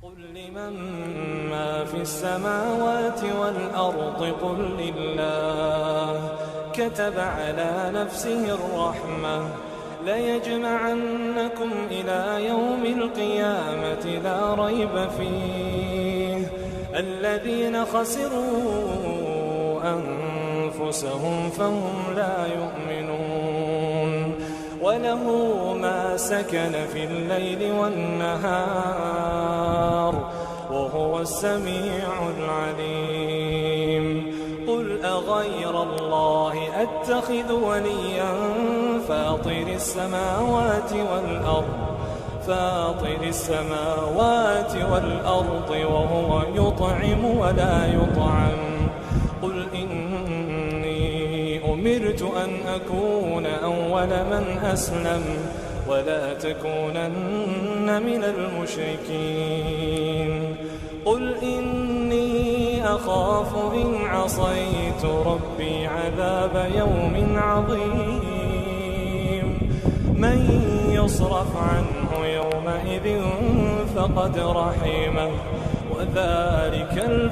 قل لمن ما في السماوات والأرض قل لله كتب على نفسه الرحمة ليجمعنكم إلى يوم القيامة لا ريب فيه الذين خسروا أنفسهم فهم لا يؤمنون وله ما سكن في الليل والنهار وهو السميع العليم قل أغير الله أتخذ وليا فاطر السماوات والأرض وهو يطعم ولا يطعم قل إني أمرت أن أكون أول من أسلم ولا تكونن من المشركين قل إني أخاف إن عصيت ربي عذاب يوم عظيم من يصرف عنه يومئذ فقد رحمه وذلك الفضل